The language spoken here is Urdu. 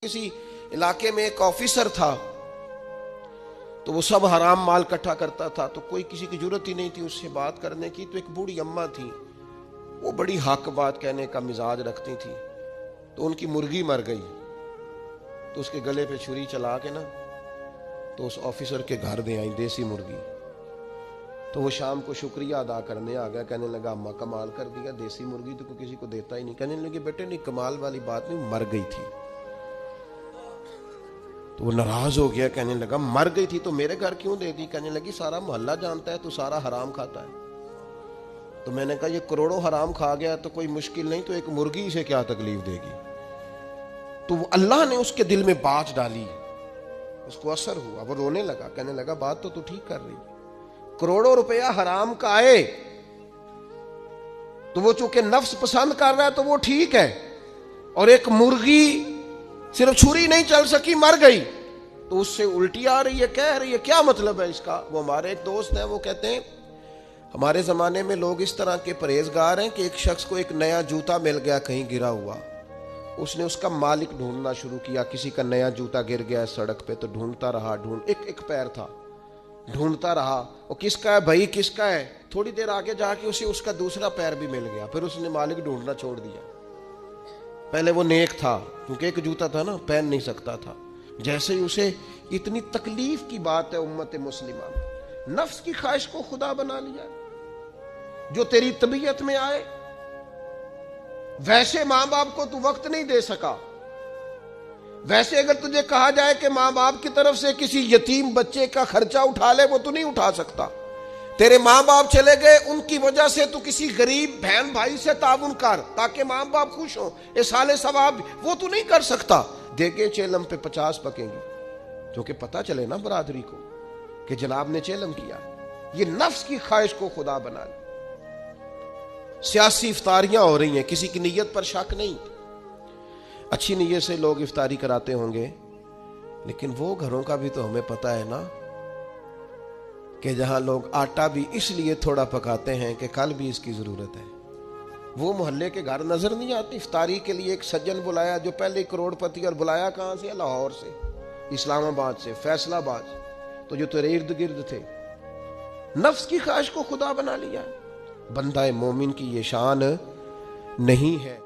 کسی علاقے میں ایک آفیسر تھا تو وہ سب حرام مال اکٹھا کرتا تھا، تو کوئی کسی کی ضرورت ہی نہیں تھی اس سے بات کرنے کی۔ تو ایک بوڑھی اماں تھی، وہ بڑی حق بات کہنے کا مزاج رکھتی تھی، تو ان کی مرغی مر گئی، تو اس کے گلے پہ چھری چلا کے نا تو اس آفیسر کے گھر دے آئی دیسی مرغی۔ تو وہ شام کو شکریہ ادا کرنے آ گیا، کہنے لگا اماں کمال کر دیا، دیسی مرغی تو کوئی کسی کو دیتا ہی نہیں۔ کہنے لگے بیٹے نہیں، کمال والی بات نہیں، مر گئی تھی۔ تو وہ ناراض ہو گیا، کہنے لگا مر گئی تھی تو میرے گھر کیوں دے دی؟ کہنے لگی سارا محلہ جانتا ہے تو سارا حرام کھاتا ہے۔ تو میں نے کہا یہ کروڑوں حرام کھا گیا تو کوئی مشکل نہیں، تو ایک مرغی سے کیا تکلیف دے گی؟ تو اللہ نے اس کے دل میں بات ڈالی، اس کو اثر ہوا، وہ رونے لگا، کہنے لگا بات تو ٹھیک کر رہی، کروڑوں روپیہ حرام کا آئے تو وہ چونکہ نفس پسند کر رہا ہے تو وہ ٹھیک ہے، اور ایک مرغی صرف چھری نہیں چل سکی مر گئی تو اس سے الٹی آ رہی ہے، کہہ رہی ہے کیا مطلب ہے اس کا؟ وہ ہمارے ایک دوست ہیں، وہ کہتے ہیں ہمارے زمانے میں لوگ اس طرح کے پرہیزگار ہیں کہ ایک شخص کو ایک نیا جوتا مل گیا کہیں گرا ہوا، اس نے اس کا مالک ڈھونڈنا شروع کیا، کسی کا نیا جوتا گر گیا سڑک پہ تو ڈھونڈتا رہا، ایک پیر تھا، ڈھونڈتا رہا، وہ کس کا ہے بھائی کس کا ہے؟ تھوڑی دیر آگے جا کے اسے اس کا دوسرا پیر بھی مل گیا، پھر اس نے مالک ڈھونڈنا چھوڑ دیا۔ پہلے وہ نیک تھا کیونکہ ایک جوتا تھا نا، پہن نہیں سکتا تھا، جیسے ہی اسے اتنی تکلیف کی بات ہے امت مسلمہ میں، نفس کی خواہش کو خدا بنا لیا، جو تیری طبیعت میں آئے ویسے ماں باپ کو تو وقت نہیں دے سکا، ویسے اگر تجھے کہا جائے کہ ماں باپ کی طرف سے کسی یتیم بچے کا خرچہ اٹھا لے وہ تو نہیں اٹھا سکتا، تیرے ماں باپ چلے گئے ان کی وجہ سے تو کسی غریب بہن بھائی سے تعاون کر تاکہ ماں باپ خوش ہوں، اصالِ ثواب وہ تو نہیں کر سکتا۔ دیکھیں چیلم پہ 50 پکیں گی، جو کہ پتہ چلے نا برادری کو کہ جناب نے چیلم کیا۔ یہ نفس کی خواہش کو خدا بنا لی۔ سیاسی افطاریاں ہو رہی ہیں، کسی کی نیت پر شک نہیں، اچھی نیت سے لوگ افطاری کراتے ہوں گے، لیکن وہ گھروں کا بھی تو ہمیں پتہ ہے نا کہ جہاں لوگ آٹا بھی اس لیے تھوڑا پکاتے ہیں کہ کل بھی اس کی ضرورت ہے۔ وہ محلے کے گھر نظر نہیں آتی؟ افطاری کے لیے ایک سجن بلایا جو پہلے کروڑ پتی، اور بلایا کہاں سے؟ لاہور سے، اسلام آباد سے، فیصل آباد سے، تو جو تیرے ارد گرد تھے۔ نفس کی خواہش کو خدا بنا لیا۔ بندہ مومن کی یہ شان نہیں ہے۔